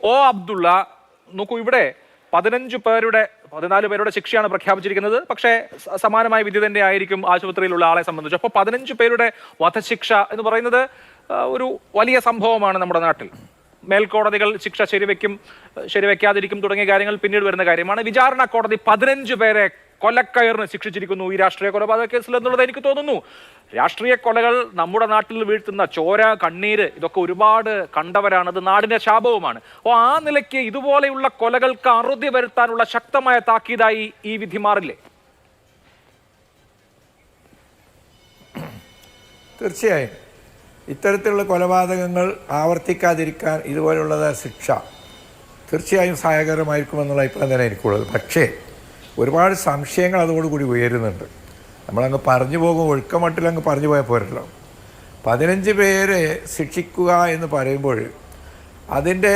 O Abdulla, നോക്കൂ, ഇവിടെ 14 പേരുടെ ശിക്ഷയാണ് പ്രഖ്യാപിച്ചിരിക്കുന്നത്. പക്ഷേ സമാനമായ വിധി തന്നെ ആയിരിക്കും ആശുപത്രിയിലുള്ള ആളെ സംബന്ധിച്ച്. അപ്പോൾ 15 പേരുടെ വധശിക്ഷ എന്ന് പറയുന്നത് ഒരു വലിയ സംഭവമാണ് നമ്മുടെ നാട്ടിൽ. മേൽക്കോടതികൾ ശിക്ഷ ശരിവെക്കാതിരിക്കും തുടങ്ങിയ കാര്യങ്ങൾ പിന്നീട് വരുന്ന കാര്യമാണ്. വിചാരണ കോടതി 15 പേരെ കൊലക്കയറിന് ശിക്ഷിച്ചിരിക്കുന്നു ഈ രാഷ്ട്രീയ കൊലപാതക കേസിൽ എന്നുള്ളത് എനിക്ക് തോന്നുന്നു. രാഷ്ട്രീയ കൊലകൾ നമ്മുടെ നാട്ടിൽ വീഴ്ത്തുന്ന ചോര, കണ്ണീര്, ഇതൊക്കെ ഒരുപാട് കണ്ടവരാണ്. അത് നാടിന്റെ ശാപവുമാണ്. അപ്പോൾ ആ നിലയ്ക്ക് ഇതുപോലെയുള്ള കൊലകൾക്ക് അറുതി വരുത്താനുള്ള ശക്തമായ താക്കീതായി ഈ വിധി മാറില്ലേ? തീർച്ചയായും ഇത്തരത്തിലുള്ള കൊലപാതകങ്ങൾ ആവർത്തിക്കാതിരിക്കാൻ ഇതുപോലുള്ള ശിക്ഷ തീർച്ചയായും സഹായകരമായിരിക്കുമെന്നുള്ള അഭിപ്രായം തന്നെ എനിക്കുള്ളത്. പക്ഷേ ഒരുപാട് സംശയങ്ങൾ അതോടുകൂടി ഉയരുന്നുണ്ട്. നമ്മളങ്ങ് പറഞ്ഞു പോകും, ഒഴുക്കമട്ടിലങ്ങ് പറഞ്ഞു പോയാൽ പോരല്ലോ. 15 പേരെ ശിക്ഷിക്കുക എന്ന് പറയുമ്പോൾ അതിൻ്റെ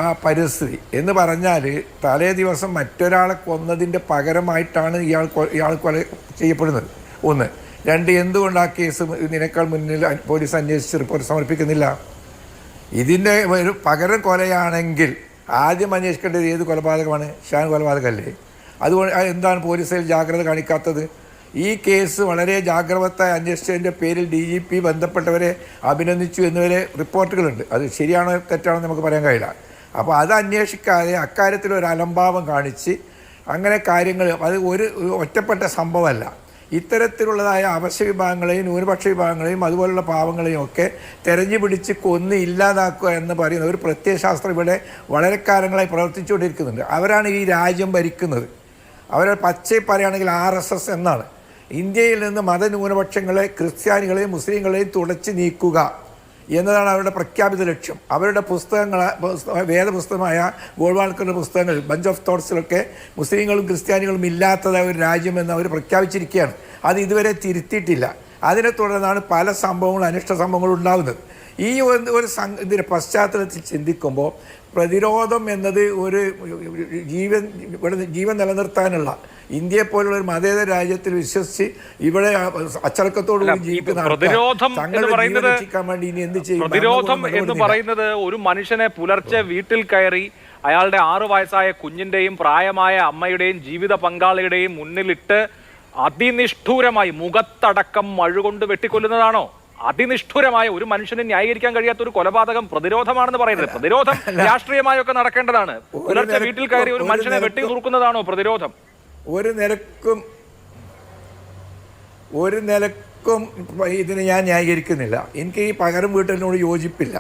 ആ പരിസ്ഥിതി എന്ന് പറഞ്ഞാൽ തലേ ദിവസം മറ്റൊരാളെ കൊന്നതിൻ്റെ പകരമായിട്ടാണ് ഇയാൾ കൊല ചെയ്യപ്പെടുന്നത്. 1. 2, എന്തുകൊണ്ട് ആ കേസ് ഇതിനേക്കാൾ മുന്നിൽ പോലീസ് അന്വേഷിച്ച് റിപ്പോർട്ട് സമർപ്പിക്കുന്നില്ല? ഇതിൻ്റെ ഒരു പകരം കൊലയാണെങ്കിൽ ആദ്യം അന്വേഷിക്കേണ്ടത് ഏത് കൊലപാതകമാണ്? ഷാൻ കൊലപാതകമല്ലേ? അതുകൊണ്ട് എന്താണ് പോലീസിൽ ജാഗ്രത കാണിക്കാത്തത്? ഈ കേസ് വളരെ ജാഗ്രതയായി അന്വേഷിച്ചതിൻ്റെ പേരിൽ DGP ബന്ധപ്പെട്ടവരെ അഭിനന്ദിച്ചു എന്നുവരെ റിപ്പോർട്ടുകളുണ്ട്. അത് ശരിയാണോ തെറ്റാണോ നമുക്ക് പറയാൻ കഴിയില്ല. അപ്പോൾ അത് അന്വേഷിക്കാതെ അക്കാര്യത്തിൽ ഒരു അലംഭാവം കാണിച്ച് അങ്ങനെ കാര്യങ്ങൾ, അത് ഒരു ഒറ്റപ്പെട്ട സംഭവമല്ല. ഇത്തരത്തിലുള്ളതായ അവശ്യ വിഭാഗങ്ങളെയും ന്യൂനപക്ഷ വിഭാഗങ്ങളെയും അതുപോലുള്ള പാവങ്ങളെയും ഒക്കെ തെരഞ്ഞു പിടിച്ച് കൊന്ന് ഇല്ലാതാക്കുക എന്ന് പറയുന്ന ഒരു പ്രത്യയശാസ്ത്രം ഇവിടെ വളരെ കാലങ്ങളായി പ്രവർത്തിച്ചുകൊണ്ടിരിക്കുന്നുണ്ട്. അവരാണ് ഈ രാജ്യം ഭരിക്കുന്നത്. അവരെ പച്ചയിൽ പറയുകയാണെങ്കിൽ RSS എന്നാണ്. ഇന്ത്യയിൽ നിന്ന് മതന്യൂനപക്ഷങ്ങളെ, ക്രിസ്ത്യാനികളെയും മുസ്ലിങ്ങളെയും തുടച്ച് നീക്കുക എന്നതാണ് അവരുടെ പ്രഖ്യാപിത ലക്ഷ്യം. അവരുടെ പുസ്തകങ്ങൾ, വേദപുസ്തകമായ ഗോൾവാൾക്കറുടെ പുസ്തകങ്ങൾ, ബഞ്ച് ഓഫ് തോട്ട്സിലൊക്കെ മുസ്ലിങ്ങളും ക്രിസ്ത്യാനികളും ഇല്ലാത്തതായ ഒരു രാജ്യമെന്ന് അവർ പ്രഖ്യാപിച്ചിരിക്കുകയാണ്. അത് ഇതുവരെ തിരുത്തിയിട്ടില്ല. അതിനെ തുടർന്നാണ് പല സംഭവങ്ങളും, അനിഷ്ട സംഭവങ്ങളും ഉണ്ടാകുന്നത്. ഈ ഇതിൻ്റെ പശ്ചാത്തലത്തിൽ ചിന്തിക്കുമ്പോൾ പ്രതിരോധം എന്നത് ഒരു ജീവൻ നിലനിർത്താനുള്ള, ഇന്ത്യയെ പോലുള്ള ഒരു മതേതര രാജ്യത്തിൽ വിശ്വസിച്ച് ഇവിടെ അച്ചടക്കത്തോടുകൂടി ജീവിക്കുന്ന പ്രതിരോധം എന്ന് പറയുന്നത് ഒരു മനുഷ്യനെ പുലർച്ചെ വീട്ടിൽ കയറി അയാളുടെ 6 വയസ്സായ കുഞ്ഞിന്റെയും പ്രായമായ അമ്മയുടെയും ജീവിത പങ്കാളിയുടെയും മുന്നിലിട്ട് അതിനിഷ്ഠൂരമായി മുഖത്തടക്കം മഴുകൊണ്ട് വെട്ടിക്കൊല്ലുന്നതാണോ? അതിനിഷ്ഠുരമായ ഒരു മനുഷ്യനെ ന്യായീകരിക്കാൻ കഴിയാത്ത ഒരു കൊലപാതകം പ്രതിരോധമാണെന്ന് പറയുന്നത്? പ്രതിരോധം രാഷ്ട്രീയമായൊക്കെ നടക്കേണ്ടതാണ്. പുലർച്ചെ വീട്ടിൽ കയറി ഒരു മനുഷ്യനെ വെട്ടി നുറുക്കുന്നതാണോ പ്രതിരോധം? ഒരു നിലക്കും ഇതിനെ ഞാൻ ന്യായീകരിക്കുന്നില്ല. എനിക്ക് ഈ പകരം വീട്ടലിനോട് യോജിപ്പില്ല.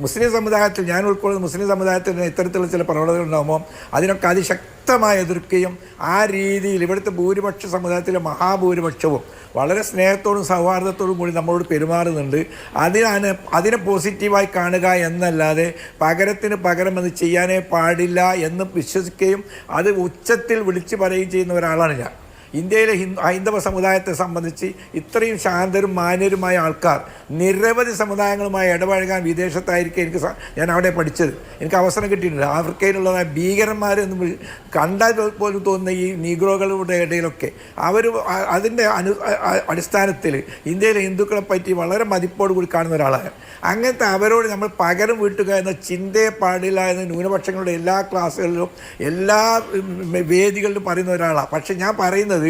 മുസ്ലിം സമുദായത്തിൽ, ഞാൻ ഉൾക്കൊള്ളുന്ന മുസ്ലിം സമുദായത്തിൽ ഇത്തരത്തിലുള്ള ചില പ്രവണതകൾ ഉണ്ടാകുമ്പോൾ അതിനൊക്കെ അതിശക്തമായി എതിർക്കുകയും ആ രീതിയിൽ ഇവിടുത്തെ ഭൂരിപക്ഷ സമുദായത്തിലെ മഹാഭൂരിപക്ഷവും വളരെ സ്നേഹത്തോടും സൗഹാർദ്ദത്തോടും കൂടി നമ്മളോട് പെരുമാറുന്നുണ്ട്. അതിനെ പോസിറ്റീവായി കാണുക എന്നല്ലാതെ പകരത്തിന് പകരം അത് ചെയ്യാനേ പാടില്ല എന്ന് വിശ്വസിക്കുകയും അത് ഉച്ചത്തിൽ വിളിച്ചു പറയുകയും ചെയ്യുന്ന ഒരാളാണ് ഞാൻ. ഇന്ത്യയിലെ ഹൈന്ദവ സമുദായത്തെ സംബന്ധിച്ച് ഇത്രയും ശാന്തരും മാന്യരുമായ ആൾക്കാർ നിരവധി സമുദായങ്ങളുമായി ഇടപഴകാൻ വിദേശത്തായിരിക്കും ഞാൻ അവിടെ പഠിച്ചത്. എനിക്ക് അവസരം കിട്ടിയിട്ടുണ്ട്. ആഫ്രിക്കയിലുള്ളതായ ഭീകരന്മാരെന്ന് കണ്ടാൽ പോലും തോന്നുന്ന ഈ നീഗ്രോകളുടെ ഇടയിലൊക്കെ അവർ അതിൻ്റെ അടിസ്ഥാനത്തിൽ ഇന്ത്യയിലെ ഹിന്ദുക്കളെ പറ്റി വളരെ മതിപ്പോടുകൂടി കാണുന്ന ഒരാളാണ്. അങ്ങനത്തെ അവരോട് നമ്മൾ പകരം വീട്ടുക എന്ന ചിന്തയെ പാടില്ല എന്ന് ന്യൂനപക്ഷങ്ങളുടെ എല്ലാ ക്ലാസ്സുകളിലും എല്ലാ വേദികളിലും പറയുന്ന ഒരാളാണ്. പക്ഷെ ഞാൻ പറയുന്നത്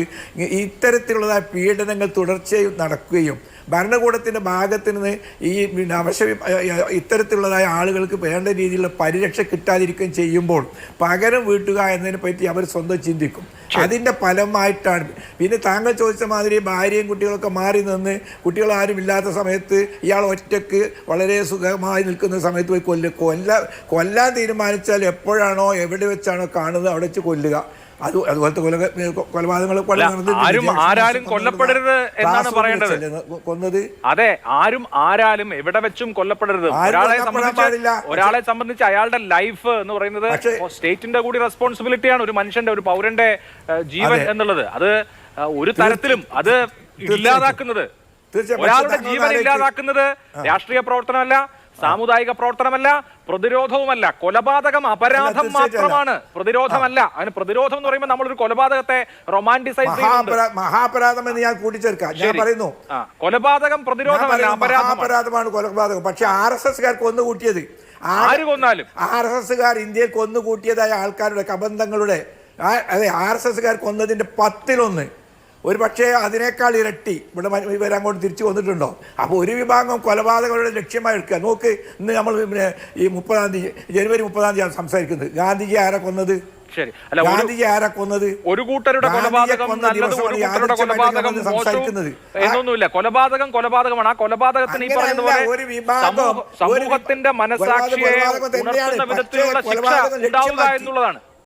ഇത്തരത്തിലുള്ള പീഡനങ്ങൾ തുടർച്ചയായി നടക്കുകയും ഭരണകൂടത്തിൻ്റെ ഭാഗത്ത് നിന്ന് ഈ ഇത്തരത്തിലുള്ളതായ ആളുകൾക്ക് വേണ്ട രീതിയിലുള്ള പരിരക്ഷ കിട്ടാതിരിക്കുകയും ചെയ്യുമ്പോൾ പകരം വീട്ടുക എന്നതിനെ പറ്റി അവർ സ്വന്തം ചിന്തിക്കും. അതിൻ്റെ ഫലമായിട്ടാണ് പിന്നെ താങ്കൾ ചോദിച്ച മാതിരി ഭാര്യയും കുട്ടികളൊക്കെ മാറി നിന്ന് കുട്ടികളാരും ഇല്ലാത്ത സമയത്ത് ഇയാൾ ഒറ്റയ്ക്ക് വളരെ സുഖമായി നിൽക്കുന്ന സമയത്ത് പോയി കൊല്ലാൻ തീരുമാനിച്ചാൽ എപ്പോഴാണോ എവിടെ വെച്ചാണോ കാണുന്നത് അവിടെ വെച്ച് കൊല്ലുക. അതുപോലത്തെ കൊലപാതകങ്ങൾ ആരാലും കൊല്ലപ്പെടരുത് എന്നാണ് പറയേണ്ടത്. കൊന്നത് അതെ, ആരാലും എവിടെ വെച്ചും കൊല്ലപ്പെടരുത്. ഒരാളെ സംബന്ധിച്ച് അയാളുടെ ലൈഫ് എന്ന് പറയുന്നത് സ്റ്റേറ്റിന്റെ കൂടി റെസ്പോൺസിബിലിറ്റിയാണ്. ഒരു മനുഷ്യന്റെ, ഒരു പൗരന്റെ ജീവൻ എന്നുള്ളത് അത് ഒരു തരത്തിലും അത് ഇല്ലാതാക്കുന്നത്, ഒരാളുടെ ജീവൻ ഇല്ലാതാക്കുന്നത് രാഷ്ട്രീയ പ്രവർത്തനമല്ല, സാമുദായിക പ്രവർത്തനമല്ല, പ്രതിരോധവുമല്ല. കൊലപാതകം അപരാധം മാത്രമാണ്, പ്രതിരോധമല്ല. അതിന് പ്രതിരോധം എന്ന് പറയുമ്പോൾ നമ്മളൊരു കൊലപാതകത്തെ റൊമാന്റിസൈസ് മഹാപരാധം എന്ന് ഞാൻ കൂട്ടിച്ചേർക്കാം. ഞാൻ പറയുന്നു കൊലപാതകം പ്രതിരോധമല്ല, അപരാധമാണ് കൊലപാതകം. പക്ഷെ RSSകാർക്ക് ഒന്ന് കൂട്ടിയത് ആര് കൊന്നാലും RSSകാർ ഇന്ത്യയിൽ കൊന്നുകൂട്ടിയതായ ആൾക്കാരുടെ കബന്ധങ്ങളുടെ അതെ RSSകാർ കൊന്നതിൻ്റെ 10-1 ഒരു പക്ഷേ അതിനേക്കാൾ ഇരട്ടി ഇവിടെ ഇവരങ്ങോട്ട് തിരിച്ചു വന്നിട്ടുണ്ടോ? അപ്പോൾ ഒരു വിഭാഗം കൊലപാതകങ്ങളുടെ ലക്ഷ്യമായി എടുക്കുക. നോക്ക്, ഇന്ന് നമ്മൾ ഈ 30-ാം തീയതി ജനുവരി 30-ാം തീയതിയാണ് സംസാരിക്കുന്നത്. ഗാന്ധിജി ആരാ കൊന്നത്? ശരി, അല്ല ഗാന്ധിജി ആരാ കൊന്നത്? ഒരു കൂട്ടരുടെ കൊലപാതകം നല്ലത്, ഒരു കൂട്ടരുടെ കൊലപാതകം മോശവും എന്നൊന്നുമില്ല. കൊലപാതകമാണ്. ആ കൊലപാതകത്തിന് ഈ പറയുന്ന പോലെ സമൂഹത്തിന്റെ മനസാക്ഷിയെ ഉണർത്തുന്ന വിധത്തിലുള്ള ശിക്ഷ ഉണ്ടാവുക എന്നുള്ളതാണ്.